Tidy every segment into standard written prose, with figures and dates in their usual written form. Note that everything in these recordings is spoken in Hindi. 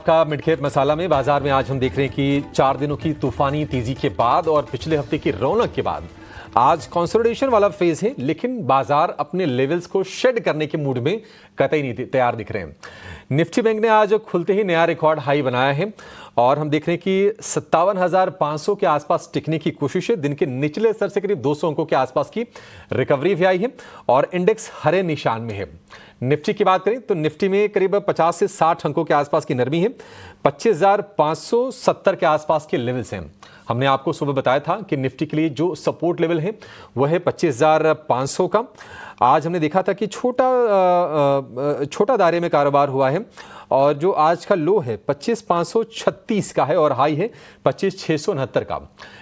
आपका मिड कैप मसाला में बाजार में आज हम देख रहे हैं कि 4 दिनों की तूफानी तेजी के बाद और पिछले हफ्ते की रौनक के बाद आज कंसोलिडेशन वाला फेज है, लेकिन बाजार अपने लेवल्स को शेड करने के मूड में कतई नहीं तैयार दिख रहे हैं। निफ्टी बैंक ने आज खुलते ही नया रिकॉर्ड हाई बनाया है और हम देख रहे हैं कि 57,500 के आसपास टिकने की कोशिश है। दिन के निचले स्तर से करीब 200 अंकों के आसपास की रिकवरी भी आई है और इंडेक्स हरे निशान में है। निफ्टी की बात करें तो निफ्टी में करीब 50 से 60 अंकों के आसपास की नरमी है। 25,570 के आसपास के लेवल्स हैं। हमने आपको सुबह बताया था कि निफ्टी के लिए जो सपोर्ट लेवल है वह है 25,500 का। आज हमने देखा था कि छोटा दायरे में कारोबार हुआ है और जो आज का लो है 25,536 का है और हाई है 25,669 का।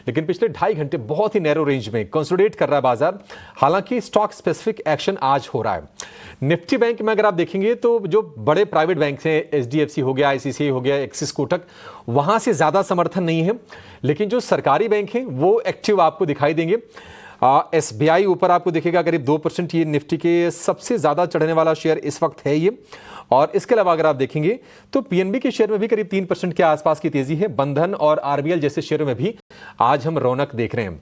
लेकिन पिछले 2.5 घंटे बहुत ही नैरो रेंज में कंसोलिडेट कर रहा है बाजार। हालांकि स्टॉक स्पेसिफिक एक्शन आज हो रहा है। निफ्टी बैंक में अगर आप देखेंगे तो जो बड़े प्राइवेट बैंक हैं, एचडीएफसी हो गया, आईसीआईसीआई हो गया, एक्सिस कोटक, वहां से ज्यादा समर्थन नहीं है। लेकिन जो सरकारी बैंक हैं वो एक्टिव आपको दिखाई देंगे। एसबीआई ऊपर आपको दिखेगा करीब 2%। ये निफ्टी के सबसे ज्यादा चढ़ने वाला शेयर इस वक्त है ये। और इसके अलावा अगर आप देखेंगे तो पीएनबी के शेयर में भी करीब 3% के आसपास की तेजी है। बंधन और आरबीएल जैसे शेयरों में भी आज हम रौनक देख रहे हैं।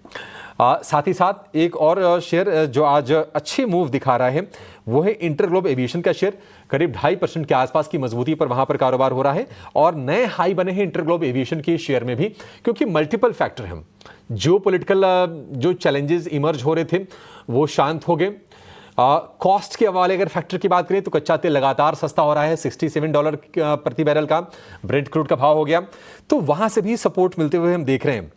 साथ ही साथ एक और शेयर जो आज अच्छे मूव दिखा रहा है वो है इंटरग्लोब एविएशन का शेयर। करीब 2.5% के आसपास की मजबूती पर वहां पर कारोबार हो रहा है और नए हाई बने हैं इंटरग्लोब एविएशन के शेयर में भी, क्योंकि मल्टीपल फैक्टर हैं। जो पॉलिटिकल जो चैलेंजेस इमर्ज हो रहे थे वो शांत हो गए। कॉस्ट के हवाले अगर फैक्टर की बात करें तो कच्चा तेल लगातार सस्ता हो रहा है। $67 प्रति बैरल का ब्रेंट क्रूड का भाव हो गया, तो वहां से भी सपोर्ट मिलते हुए हम देख रहे हैं।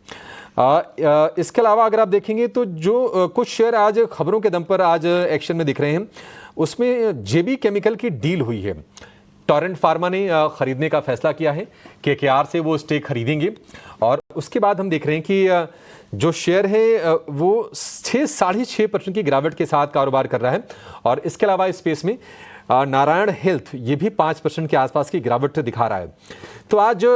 इसके अलावा अगर आप देखेंगे तो जो कुछ शेयर आज खबरों के दम पर आज एक्शन में दिख रहे हैं, उसमें जेबी केमिकल की डील हुई है। टोरेंट फार्मा ने खरीदने का फैसला किया है। केकेआर से वो स्टेक खरीदेंगे और उसके बाद हम देख रहे हैं कि जो शेयर है वो 6-6.5% की गिरावट के साथ कारोबार कर रहा है। और इसके अलावा इस स्पेस में नारायण हेल्थ ये भी 5% के आसपास की गिरावट दिखा रहा है। तो आज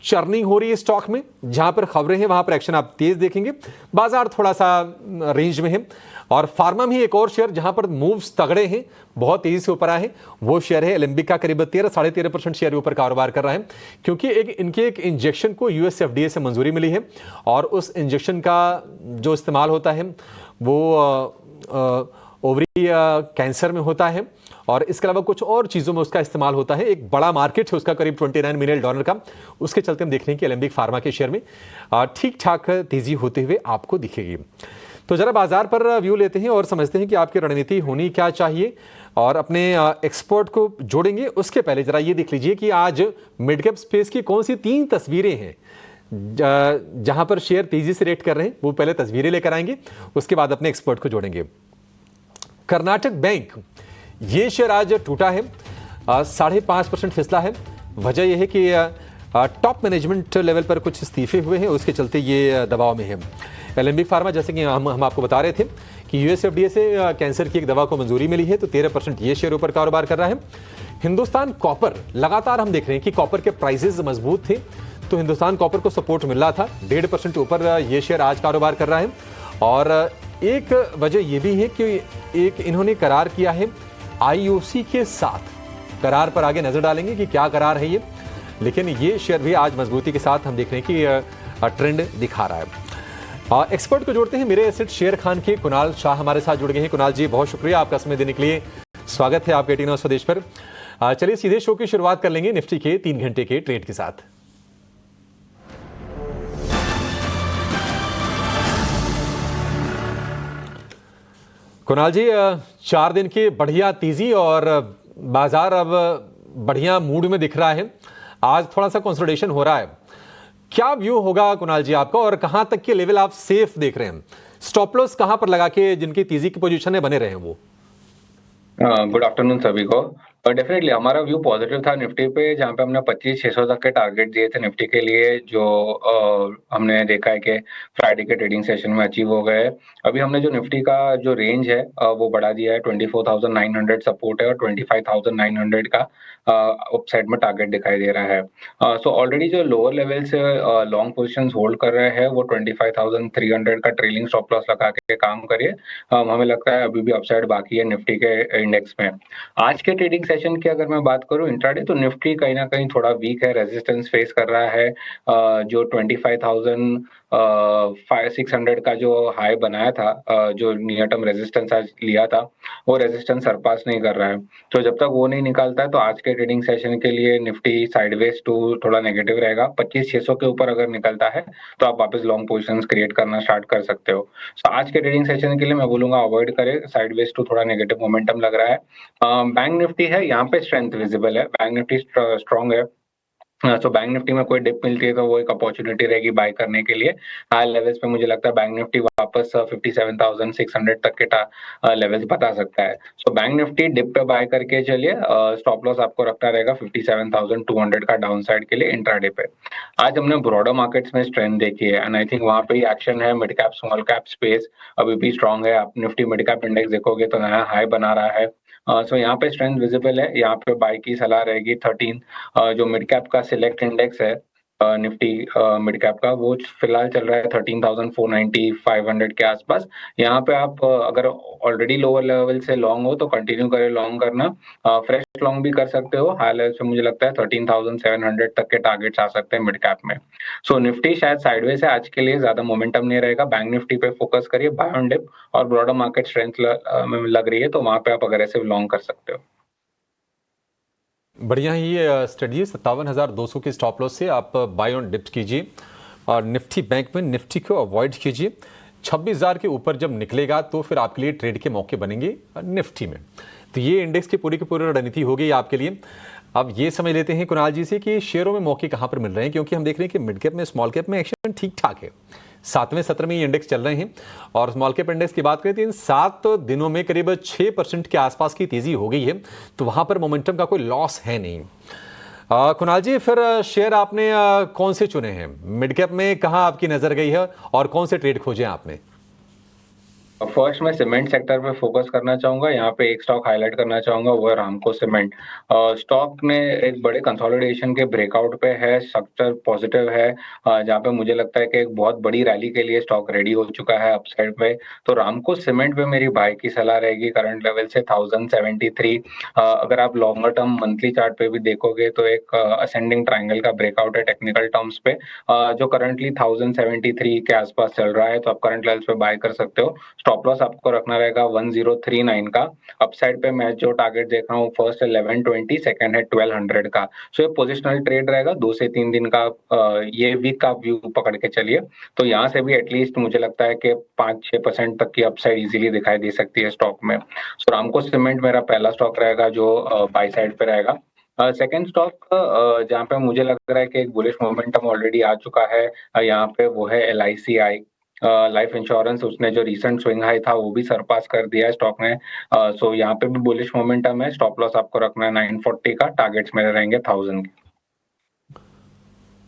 चर्निंग हो रही है स्टॉक में, जहां पर खबरें हैं वहां पर एक्शन आप तेज देखेंगे। बाजार थोड़ा सा रेंज में है। और फार्मा में एक और शेयर जहां पर मूव्स तगड़े हैं, बहुत तेजी से ऊपर आए हैं, वो शेयर है एलेंबिक का। करीब 13-13.5% शेयर ऊपर कारोबार कर रहा है, क्योंकि इनके एक इंजेक्शन को यूएस एफडीए से मंजूरी मिली है और उस इंजेक्शन का जो इस्तेमाल होता है वो ओवरी कैंसर में होता है और इसके अलावा कुछ और चीज़ों में उसका इस्तेमाल होता है। एक बड़ा मार्केट है उसका, करीब $29 मिलियन का। उसके चलते हम देख रहे हैं कि एलेंबिक फार्मा के शेयर में ठीक ठाक तेजी होते हुए आपको दिखेगी। तो जरा बाजार पर व्यू लेते हैं और समझते हैं कि आपकी रणनीति होनी क्या चाहिए और अपने एक्सपर्ट को जोड़ेंगे। उसके पहले जरा ये देख लीजिए कि आज मिड कैप स्पेस की कौन सी 3 तस्वीरें हैं जहां पर शेयर तेजी से रेट कर रहे हैं। वो पहले तस्वीरें लेकर आएंगे, उसके बाद अपने एक्सपर्ट को जोड़ेंगे। कर्नाटक बैंक, ये शेयर आज टूटा है, 5.5% फिसला है। वजह यह है कि टॉप मैनेजमेंट लेवल पर कुछ इस्तीफे हुए हैं, उसके चलते ये दबाव में है। एलेंबिक फार्मा, जैसे कि हम आपको बता रहे थे कि यूएसएफडीए से कैंसर की एक दवा को मंजूरी मिली है, तो 13% ये शेयर ऊपर कारोबार कर रहा है। हिंदुस्तान कॉपर, लगातार हम देख रहे हैं कि कॉपर के प्राइसेस मजबूत थे, तो हिंदुस्तान कॉपर को सपोर्ट मिल रहा था। 1.5% ऊपर ये शेयर आज कारोबार कर रहा है। और एक वजह यह भी है कि एक इन्होंने करार किया है आईओसी के साथ। करार पर आगे नजर डालेंगे कि क्या करार है ये, लेकिन ये शेयर भी आज मजबूती के साथ हम देख रहे हैं कि ट्रेंड दिखा रहा है। एक्सपर्ट को जोड़ते हैं। मेरे एसेट शेयर खान के कुणाल शाह हमारे साथ जुड़ गए हैं। कुणाल जी, बहुत शुक्रिया आपका समय देने के लिए। स्वागत है आपके 18 स्वदेश पर। चलिए सीधे शो की शुरुआत कर लेंगे निफ्टी के 3 घंटे के ट्रेड के साथ। कुणाल जी, 4 दिन की बढ़िया तेजी और बाजार अब बढ़िया मूड में दिख रहा है। आज थोड़ा सा कंसोलिडेशन हो रहा है, क्या व्यू होगा कुणाल जी आपका और कहां तक के लेवल आप सेफ देख रहे हैं? स्टॉप लॉस कहां पर लगा के जिनकी तेजी की पोजीशन में बने रहे हैं वो? गुड आफ्टरनून सभी को। डेफिनेटली हमारा व्यू पॉजिटिव था निफ्टी पे, जहां पे हमने 25,600 तक के टारगेट दिए थे निफ्टी के लिए, जो हमने देखा है कि फ्राइडे के ट्रेडिंग सेशन में अचीव हो गए। अभी हमने जो निफ्टी का जो रेंज है वो बढ़ा दिया है। 24,900 सपोर्ट है और 25,900 का अपसाइड में टारगेट दिखाई दे रहा है। सो ऑलरेडी जो लोअर लेवल से लॉन्ग पोजीशंस होल्ड कर रहे हैं वो 25,300 का ट्रेलिंग स्टॉप लॉस लगा के काम करिए। हमें लगता है अभी भी अपसाइड बाकी है निफ्टी के इंडेक्स में। आज के ट्रेडिंग सेशन सेशन की अगर मैं बात करूँ इंट्राडे, तो निफ्टी कहीं न कहीं थोड़ा वीक है, रेजिस्टेंस फेस कर रहा है। जो 25,600 का जो हाई बनाया था, जो नियर टर्म रेजिस्टेंस आज लिया था, वो रेजिस्टेंस सरपास नहीं कर रहा है। तो जब तक वो नहीं निकालता है, तो आज के ट्रेडिंग सेशन के लिए निफ्टी साइडवेज टू थोड़ा नेगेटिव रहेगा। 25,600 के ऊपर अगर निकलता है, तो आप वापस लॉन्ग पोजीशंस क्रिएट करना स्टार्ट कर सकते हो। सो आज के ट्रेडिंग सेशन के लिए मैं बोलूँगा अवॉइड करें, साइडवेज टू थोड़ा नेगेटिव मोमेंटम लग रहा है। बैंक निफ्टी है, यहाँ पे स्ट्रेंथ विजिबल है, बैंक निफ्टी स्ट्रॉन्ग है। तो बैंक निफ्टी में कोई डिप मिलती है तो वो एक अपॉर्चुनिटी रहेगी बाय करने के लिए। हाई लेवल्स पे मुझे लगता है बैंक निफ्टी वापस 57,600 तक के लेवल्स बता सकता है। सो बैंक निफ्टी डिप पे बाय करके चलिए, स्टॉप लॉस आपको रखना रहेगा 57,200 का डाउन साइड के लिए इंट्राडे पे। आज हमने ब्रॉडर मार्केट्स में स्ट्रेंथ देखी है एंड आई थिंक वहाँ पे ही एक्शन है। Mid cap small cap space अभी भी स्ट्रॉन्ग है। आप निफ्टी मिड कैप इंडेक्स देखोगे तो नया हाई बना रहा है। सो यहाँ पे स्ट्रेंथ विजिबल है, यहाँ पे बाय की सलाह रहेगी। 13 जो मिड कैप का सिलेक्ट इंडेक्स है, निफ्टी मिड कैप का, वो फिलहाल चल रहा है 13,490 500 के आसपास। यहाँ पे आप अगर ऑलरेडी लोअर लेवल से लॉन्ग हो तो कंटिन्यू करें लॉन्ग करना। फ्रेश लॉन्ग भी कर सकते हो। हाई लेवल से मुझे लगता है 13,700 तक के टारगेट्स आ सकते हैं मिड कैप में। सो निफ्टी शायद साइडवेज है आज के लिए, ज्यादा मोमेंटम नहीं रहेगा। बैंक निफ्टी पे फोकस करिए, बाय ऑन डिप, और ब्रॉडर मार्केट स्ट्रेंथ में लग रही है तो वहां पे आप अग्रेसिव लॉन्ग कर सकते हो। बढ़िया ही स्टडी है। 57,200 के स्टॉप लॉस से आप बाय ऑन डिप्स कीजिए और निफ्टी बैंक में निफ्टी को अवॉइड कीजिए। 26,000 के ऊपर जब निकलेगा तो फिर आपके लिए ट्रेड के मौके बनेंगे निफ्टी में। तो ये इंडेक्स की पूरी रणनीति हो गई आपके लिए। अब ये समझ लेते हैं कुणाल जी से कि शेयरों में मौके कहाँ पर मिल रहे हैं, क्योंकि हम देख रहे हैं कि मिड कैप में स्मॉल कैप में एक्शन ठीक ठाक है। 7वें सत्र में ये इंडेक्स चल रहे हैं और स्मॉल कैप इंडेक्स की बात करें तो इन 7 दिनों में करीब 6% के आसपास की तेजी हो गई है। तो वहां पर मोमेंटम का कोई लॉस है नहीं। कुणाल जी, फिर शेयर आपने कौन से चुने हैं? मिड कैप में कहां आपकी नजर गई है और कौन से ट्रेड खोजे आपने? फर्स्ट मैं सीमेंट सेक्टर पे फोकस करना चाहूंगा। यहाँ पे एक स्टॉक हाईलाइट करना चाहूंगा, वो है रामको सीमेंट। स्टॉक ने एक बड़े कंसोलिडेशन के ब्रेकआउट पे है, स्ट्रक्चर पॉजिटिव है, जहाँ पे मुझे लगता है कि एक बहुत बड़ी रैली के लिए स्टॉक रेडी हो चुका है अपसाइड पे। तो रामको सीमेंट पे मेरी बाय की सलाह रहेगी करंट लेवल से 1073। अगर आप लॉन्गर टर्म मंथली चार्ट पे भी देखोगे तो एक असेंडिंग ट्राइंगल का ब्रेकआउट है टेक्निकल टर्म्स पे, जो करंटली 1073 के आसपास चल रहा है। तो आप करंट लेवल्स पे बाय कर सकते हो। स्टॉप लॉस आपको रखना रहेगा 1039 का। अपसाइड पे मैं जो टारगेट देख रहा हूँ, फर्स्ट है 1120, सेकंड है 1200 का। सो ये पोजिशनल ट्रेड रहेगा 2 से 3 दिन का। ये वीक का व्यू पकड़ के चलिए, तो यहाँ से भी एटलीस्ट मुझे लगता है कि 5-6% तक की अपसाइड इजीली दिखाई दे सकती है स्टॉक में। सो रामको सीमेंट मेरा पहला स्टॉक रहेगा जो बाय साइड पे रहेगा। सेकंड स्टॉक जहाँ पे मुझे लग रहा है कि एक बुलिश मोमेंटम ऑलरेडी आ चुका है यहाँ पे, वो है LICI लाइफ इंश्योरेंस। उसने जो रिसेंट स्विंग हाई था वो भी सरपास कर दिया है स्टॉक ने। सो यहाँ पे भी बुलिश मोमेंटम है। स्टॉप लॉस आपको रखना है 940 का, टारगेट्स मेरे रहेंगे 1000 के।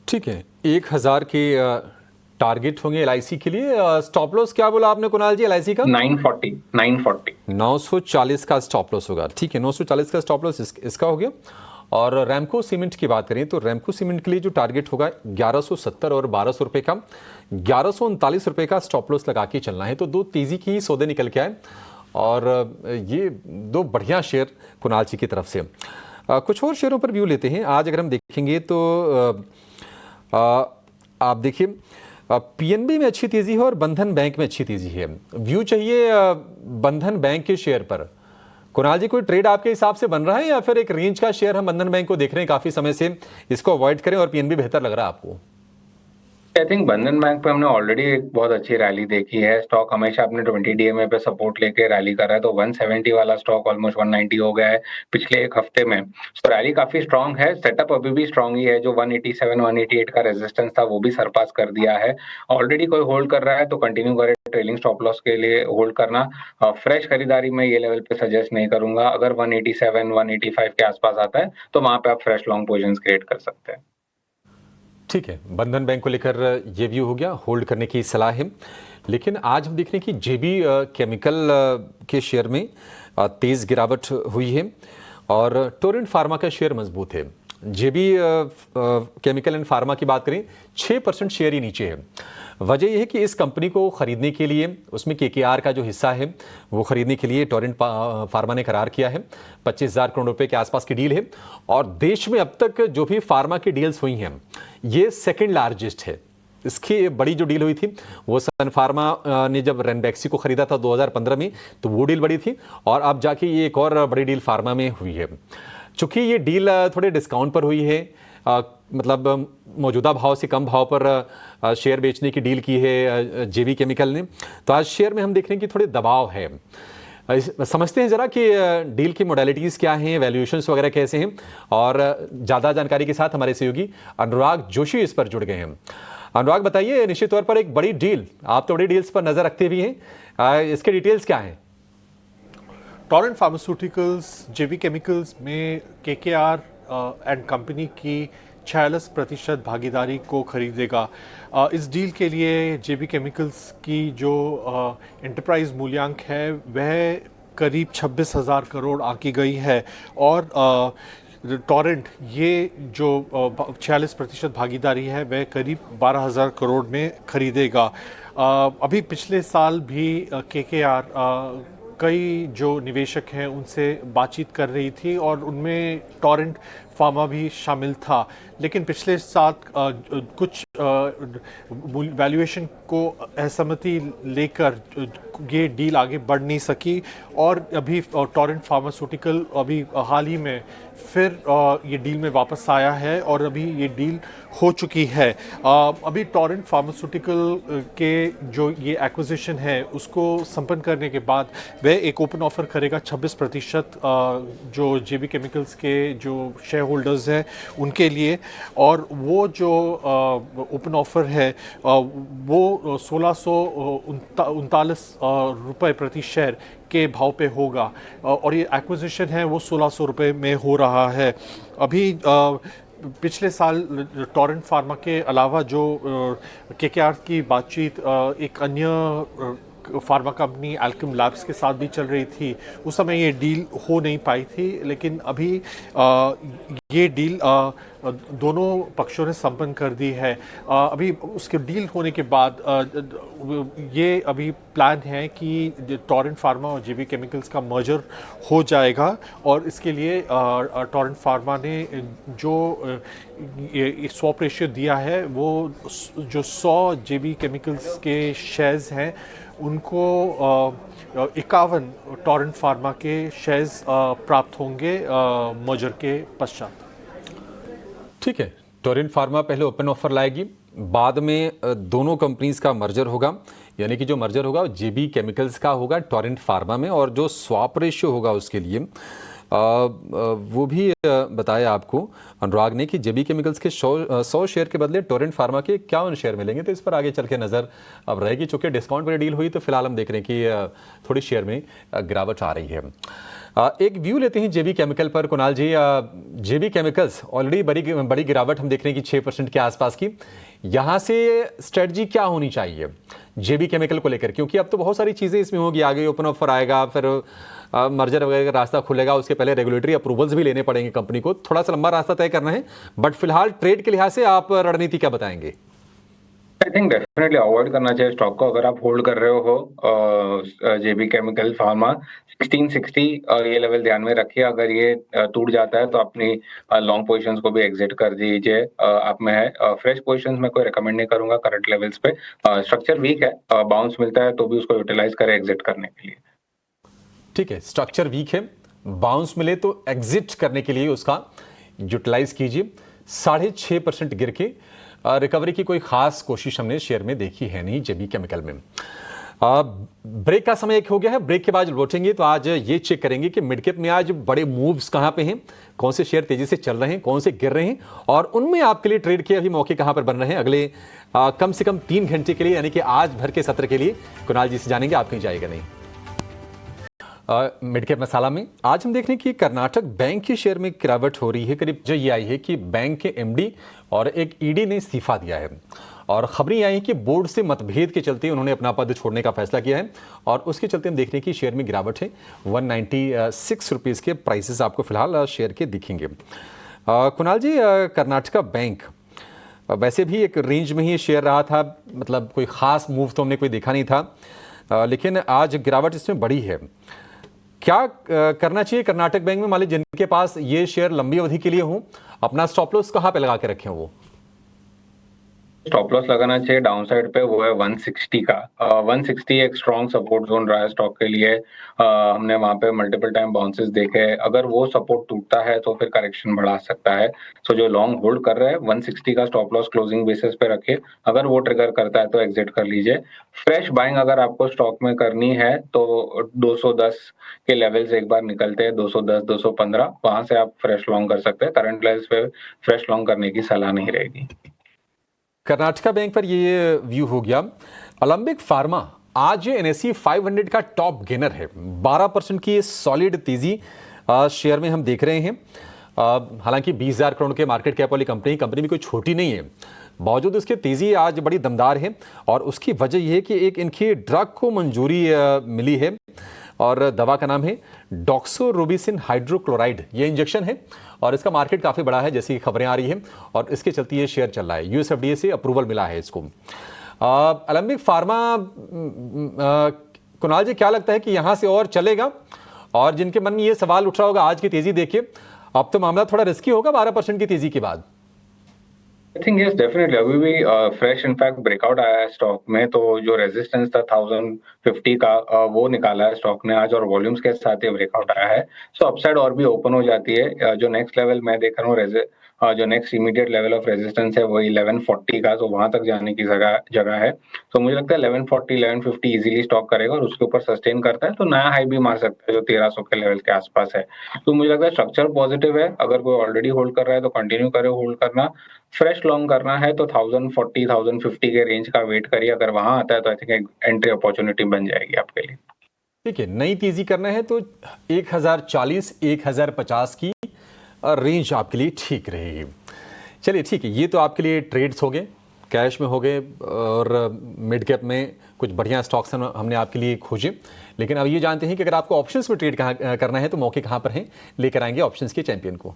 ठीक है, 1,000 के टारगेट होंगे LIC के लिए। स्टॉप लॉस क्या बोला आपने कुणाल जी LIC का? 940 940 का स्टॉप लॉस होगा। ठीक है, 940 का स्टॉप लॉस इसका हो गया। और रैमको सीमेंट की बात करें तो रैमको सीमेंट के लिए जो टारगेट होगा 1170 और 1200 रुपए का, 1139 रुपए का स्टॉप लॉस लगा के चलना है। तो दो तेजी की सौदे निकल के आए और ये दो बढ़िया शेयर कुणाल जी की तरफ से। कुछ और शेयरों पर व्यू लेते हैं। आज अगर हम देखेंगे तो आप देखिए PNB में अच्छी तेजी है और बंधन बैंक में अच्छी तेजी है। व्यू चाहिए बंधन बैंक के शेयर पर। कुणाल जी, कोई ट्रेड आपके हिसाब से बन रहा है या फिर एक रेंज का शेयर हम बंधन बैंक को देख रहे हैं काफी समय से, इसको अवॉइड करें और PNB बेहतर लग रहा है आपको? आई थिंक बंधन बैंक पे हमने ऑलरेडी एक बहुत अच्छी रैली देखी है। स्टॉक हमेशा अपने 20 DMA पे सपोर्ट लेके रैली कर रहा है, तो 170 वाला स्टॉक ऑलमोस्ट 190 हो गया है पिछले एक हफ्ते में। तो रैली काफी स्ट्रांग है, सेटअप अभी भी स्ट्रांग ही है। जो 187 188 का रेजिस्टेंस था वो भी सरपास कर दिया है। ऑलरेडी कोई होल्ड कर रहा है तो कंटिन्यू करे, ट्रेलिंग स्टॉप लॉस के लिए होल्ड करना। फ्रेश खरीदारी में ये लेवल पे सजेस्ट नहीं करूंगा। अगर 187 185 के आसपास आता है तो वहां पे आप फ्रेश लॉन्ग पोजीशंस क्रिएट कर सकते हैं। ठीक है, बंधन बैंक को लेकर ये व्यू हो गया, होल्ड करने की सलाह है। लेकिन आज हम देख रहे हैं कि JB केमिकल के शेयर में तेज गिरावट हुई है और टोरेंट फार्मा का शेयर मजबूत है। JB केमिकल एंड फार्मा की बात करें 6% शेयर ही नीचे है। वजह यह है कि इस कंपनी को खरीदने के लिए उसमें केकेआर का जो हिस्सा है वो खरीदने के लिए टोरेंट फार्मा ने करार किया है। 25,000 करोड़ रुपए के आसपास की डील है और देश में अब तक जो भी फार्मा की डील्स हुई हैं ये सेकेंड लार्जेस्ट है। इसकी बड़ी जो डील हुई थी वो सन फार्मा ने जब रेनबैक्सी को खरीदा था 2015 में, तो वो डील बड़ी थी और अब जाके ये एक और बड़ी डील फार्मा में हुई है। चूंकि ये डील थोड़े डिस्काउंट पर हुई है, मतलब मौजूदा भाव से कम भाव पर शेयर बेचने की डील की है जेबी केमिकल ने, तो आज शेयर में हम देख रहे हैं कि थोड़े दबाव है। समझते हैं जरा कि डील की मोडालिटीज़ क्या हैं, वैल्यूएशंस वगैरह कैसे हैं, और ज़्यादा जानकारी के साथ हमारे सहयोगी अनुराग जोशी इस पर जुड़ गए हैं। अनुराग बताइए, निश्चित तौर पर एक बड़ी डील, आप तो बड़ी डील्स पर नज़र रखते भी हैं, इसके डिटेल्स क्या हैं? टोरेंट फार्मास्यूटिकल्स जेबी केमिकल्स में केकेआर एंड कंपनी की 46% भागीदारी को खरीदेगा। इस डील के लिए जेबी केमिकल्स की जो एंटरप्राइज मूल्यांक है वह करीब 26,000 करोड़ आंकी गई है और टोरेंट ये जो 46% भागीदारी है वह करीब 12,000 करोड़ में खरीदेगा। अभी पिछले साल भी केकेआर कई जो निवेशक हैं उनसे बातचीत कर रही थी और उनमें टोरेंट फार्मा भी शामिल था, लेकिन पिछले साल कुछ वैल्यूएशन को असहमति लेकर ये डील आगे बढ़ नहीं सकी और अभी टोरेंट फार्मास्यूटिकल अभी हाल ही में फिर ये डील में वापस आया है और अभी ये डील हो चुकी है। अभी टोरेंट फार्मास्यूटिकल के जो ये एक्विजिशन है उसको संपन्न करने के बाद वह एक ओपन ऑफर करेगा 26% जो जेबी केमिकल्स के जो शेयर होल्डर्स हैं उनके लिए, और वो जो ओपन ऑफर है वो 1639 रुपये प्रति शेयर के भाव पे होगा और ये एक्विजिशन है वो 1600 रुपये में हो रहा है। अभी पिछले साल टोरेंट फार्मा के अलावा जो केकेआर की बातचीत एक अन्य फार्मा कंपनी अल्केम लैब्स के साथ भी चल रही थी, उस समय ये डील हो नहीं पाई थी, लेकिन अभी ये डील दोनों पक्षों ने संपन्न कर दी है। अभी उसके डील होने के बाद ये अभी प्लान है कि टोरेंट फार्मा और जेबी केमिकल्स का मर्जर हो जाएगा और इसके लिए टोरेंट फार्मा ने जो स्वैप रेशियो दिया है वो जो 100 जेबी केमिकल्स के शेयर्स हैं उनको 51 टोरेंट फार्मा के शेयर्स प्राप्त होंगे मर्जर के पश्चात। ठीक है, टोरेंट फार्मा पहले ओपन ऑफर लाएगी, बाद में दोनों कंपनीज का मर्जर होगा, यानी कि जो मर्जर होगा जेबी केमिकल्स का होगा टोरेंट फार्मा में, और जो स्वैप रेशियो होगा उसके लिए वो भी बताया आपको अनुराग ने कि जेबी केमिकल्स के 100 शेयर के बदले टोरेंट फार्मा के 51 शेयर मिलेंगे। तो इस पर आगे चल के नज़र अब रहेगी, चूँकि डिस्काउंट पर डील हुई तो फिलहाल हम देख रहे हैं कि थोड़ी शेयर में गिरावट आ रही है। एक व्यू लेते हैं जेबी केमिकल पर कुणाल जी। जेबी केमिकल्स ऑलरेडी बड़ी गिरावट हम देख रहे हैं कि 6% के आसपास की, यहाँ से स्ट्रेटजी क्या होनी चाहिए जेबी केमिकल को लेकर, क्योंकि अब तो बहुत सारी चीज़ें इसमें होगी, आगे ओपन ऑफर आएगा, फिर मर्जर वगैरह का रास्ता खुलेगा, उसके पहले रेगुलेटरी अप्रूवल्स भी लेने पड़ेंगे कंपनी को, थोड़ा सा लंबा रास्ता तय करना है, बट फिलहाल ट्रेड के लिहाज से आप रणनीति क्या बताएंगे? आई थिंक डेफिनेटली अवॉइड करना चाहिए स्टॉक को अगर आप होल्ड कर रहे हो जेबी केमिकल फार्मा 1660 ये लेवल ध्यान में रखिए। अगर ये टूट जाता है तो अपनी लॉन्ग पोजीशंस को भी एग्जिट कर दीजिए। आप में है फ्रेश पोजीशंस में कोई रिकमेंड नहीं करूंगा करंट लेवल्स पे। स्ट्रक्चर वीक है, बाउंस मिलता है तो भी उसको यूटिलाइज करें एग्जिट करने के लिए। ठीक है, स्ट्रक्चर वीक है, बाउंस मिले तो एग्जिट करने के लिए उसका यूटिलाइज कीजिए। 6.5% गिर के रिकवरी की कोई खास कोशिश हमने शेयर में देखी है नहीं जेबी केमिकल में। ब्रेक का समय एक हो गया है, ब्रेक के बाद लौटेंगे तो आज ये चेक करेंगे कि मिड कैप में आज बड़े मूव्स कहां पे हैं, कौन से शेयर तेजी से चल रहे हैं, कौन से गिर रहे हैं, और उनमें आपके लिए ट्रेड के अभी मौके कहां पर बन रहे हैं अगले कम से कम 3 घंटे के लिए, यानी कि आज भर के सत्र के लिए। कुणाल जी से जानेंगे, आप कहीं जाएगा नहीं। मिड कैप मसाला में आज हम देख रहे हैं कि कर्नाटक बैंक के शेयर में गिरावट हो रही है। करीब जो ये आई है कि बैंक के एमडी और एक ईडी ने इस्तीफा दिया है और खबरें आई हैं कि बोर्ड से मतभेद के चलते उन्होंने अपना पद छोड़ने का फैसला किया है और उसके चलते हम देख रहे हैं कि शेयर में गिरावट है। 196 रुपीज़ के प्राइसेस आपको फिलहाल शेयर के दिखेंगे। कुणाल जी, कर्नाटका बैंक वैसे भी एक रेंज में ही शेयर रहा था, मतलब कोई खास मूव तो हमने कोई देखा नहीं था, लेकिन आज गिरावट इसमें बड़ी है। क्या करना चाहिए कर्नाटक बैंक में? मान लीजिए जिनके पास ये शेयर लंबी अवधि के लिए हो, अपना स्टॉप लॉस कहाँ पे लगा के रखें? वो स्टॉप लॉस लगाना चाहिए डाउन साइड पे, वो है 160 का। 160 एक स्ट्रॉन्ग सपोर्ट जोन रहा है स्टॉक के लिए। हमने वहां पे मल्टीपल टाइम बाउंसेस देखे। अगर वो सपोर्ट टूटता है तो फिर करेक्शन बढ़ा सकता है। सो जो लॉन्ग होल्ड कर रहे हैं 160 का स्टॉप लॉस क्लोजिंग बेसिस पे रखिए। अगर वो ट्रिगर करता है तो एग्जिट कर लीजिए। फ्रेश बाइंग अगर आपको स्टॉक में करनी है तो 210 के लेवल्स एक बार निकलते हैं, 210 215, वहां से आप फ्रेश लॉन्ग कर सकते हैं। करंट लेवल्स पे फ्रेश लॉन्ग करने की सलाह नहीं रहेगी। कर्नाटका बैंक पर ये व्यू हो गया। ओलंपिक फार्मा आज NSE 500 का टॉप गेनर है, 12% की सॉलिड तेजी शेयर में हम देख रहे हैं। हालांकि 20,000 करोड़ के मार्केट कैप वाली कंपनी भी कोई छोटी नहीं है, बावजूद उसकी तेजी आज बड़ी दमदार है। और उसकी वजह यह है कि एक इनकी ड्रग को मंजूरी मिली है और दवा का नाम है डॉक्सोरोबिसिन हाइड्रोक्लोराइड। ये इंजेक्शन है और इसका मार्केट काफ़ी बड़ा है जैसी खबरें आ रही हैं, और इसके चलते ये शेयर चल रहा है। US FDA से अप्रूवल मिला है इसको। ओलंपिक फार्मा, कुणाल जी क्या लगता है कि यहाँ से और चलेगा? और जिनके मन में ये सवाल उठ रहा होगा आज की तेजी देखिए, अब तो मामला थोड़ा रिस्की होगा 12% की तेजी के बाद। I think yes definitely. अभी भी फ्रेश इनफैक्ट ब्रेकआउट आया है स्टॉक में, तो जो रेजिस्टेंस था 1050 का वो निकाला है स्टॉक ने आज, और वॉल्यूम्स के साथ ही ब्रेकआउट आया है। सो अपसाइड और भी ओपन हो जाती है। जो नेक्स्ट लेवल मैं देख रहा हूँ, जो next immediate level of resistance है वो 1140 का, तो वहां तक जाने की जगह है। तो मुझे लगता है 1140 1150 इजीली स्टॉक करेगा, और उसके ऊपर सस्टेन करता है तो नया हाई भी मार सकता है जो 1300 के लेवल के आसपास है। तो मुझे लगता है स्ट्रक्चर पॉजिटिव है। अगर कोई ऑलरेडी होल्ड कर रहा है तो कंटिन्यू करे होल्ड करना। फ्रेश लॉन्ग करना है तो 1040 1050 के रेंज का वेट करिए। अगर वहां आता है तो आई थिंक एक एंट्री अपॉर्चुनिटी बन जाएगी आपके लिए। ठीक है, नई तेजी करना है तो 1040 1050 की रेंज आपके लिए ठीक रहेगी। चलिए ठीक है, ये तो आपके लिए ट्रेड्स हो गए, कैश में हो गए, और मिड कैप में कुछ बढ़िया स्टॉक्स हमने आपके लिए खोजे। लेकिन अब ये जानते हैं कि अगर आपको ऑप्शंस में ट्रेड कहाँ करना है तो मौके कहाँ पर हैं, लेकर आएंगे ऑप्शंस के चैंपियन को।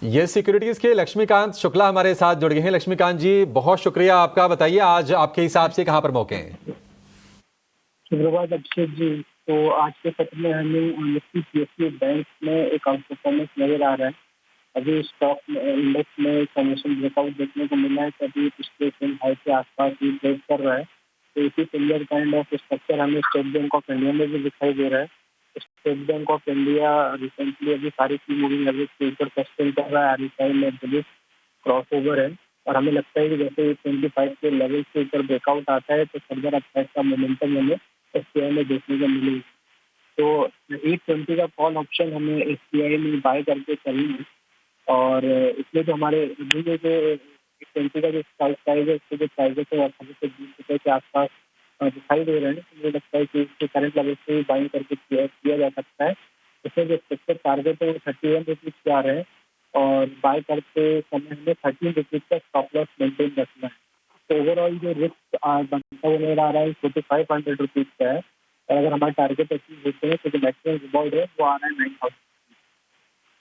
ये सिक्योरिटीज के लक्ष्मीकांत शुक्ला हमारे साथ जुड़ गए हैं। लक्ष्मीकांत जी, बहुत शुक्रिया आपका। बताइए आज आपके हिसाब से कहाँ पर मौके हैं? सुप्रभात अभिषेक जी। तो आज के सत्र में हमें निफ्टी PSU बैंक में एक आउट परफॉर्मेंस नजर आ रहा है। अभी स्टॉक इंडेक्स में कमीशन ब्रेकआउट देखने को मिला है, तभी पिछले दिन हाई के आसपास ही ट्रेड कर रहा है। तो इसी सिमिलर काइंड ऑफ स्ट्रक्चर हमें स्टेट बैंक ऑफ इंडिया में भी दिखाई दे रहा है। State bank of India recently अभी सारी की मूविंग एवरेज के ऊपर सस्टेन कर रहा है। RSI में बुलिश क्रॉस ओवर है, और हमें लगता है कि जैसे 25 के लेवल के ऊपर ब्रेकआउट आता है तो फर्दर अपसाइड का मोमेंटम हमें SBI में देखने को मिलेगी। तो 820 का कॉल ऑप्शन हमें SBI में बाय करके चलेंगे, और इसमें जो हमारे जो 820 का जो स्ट्राइक प्राइस है उसके जो प्राइजेस है 18 से 20 रुपये के आसपास दिखाई दे रहे हैं। तो मुझे लगता है कि इसके करंट लेवल से भी बाइंग करके किया जा सकता है। इसमें जो एक्सपेक्टेड टारगेट है वो 31 रुपीज़ के आ रहे हैं, और बाय करते समय हमें 13 रुपीज़ का स्टॉप लॉस मेंटेन रखना है। तो ओवरऑल जो रिस्क बनता हुआ नजर आ रहा है 4500 रुपीज़ का है, और अगर हमारे टारगेट अचीव होते हैं तो जो मैक्सिमम रिवॉर्ड है वो आ रहा है 9000।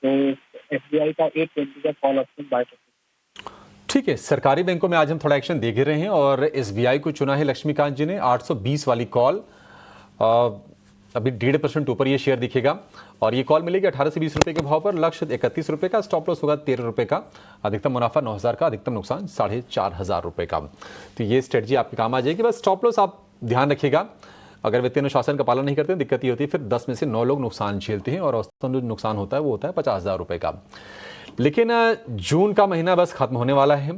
तो SBI का 820 का कॉल ऑप्शन बाय करते हैं। ठीक है, सरकारी बैंकों में आज हम थोड़ा एक्शन देख रहे हैं, और SBI को चुना है लक्ष्मीकांत जी ने। 820 वाली कॉल, अभी 1.5% ऊपर ये शेयर दिखेगा, और ये कॉल मिलेगी 18 से 20 रुपए के भाव पर। लक्ष्य 31 रुपए का, स्टॉप लॉस होगा 13 रुपए का, अधिकतम मुनाफा 9000 का, अधिकतम नुकसान 4500 रुपए का। तो ये स्ट्रेटजी आपके काम आ जाएगी। बस स्टॉप लॉस आप ध्यान रखिएगा, अगर वित्तीय अनुशासन का पालन नहीं करते हैं दिक्कत ये होती है, फिर 10 में से 9 लोग नुकसान झेलते हैं, और औसतन जो नुकसान होता है वो होता है 50,000 रुपए का। लेकिन जून का महीना बस खत्म होने वाला है।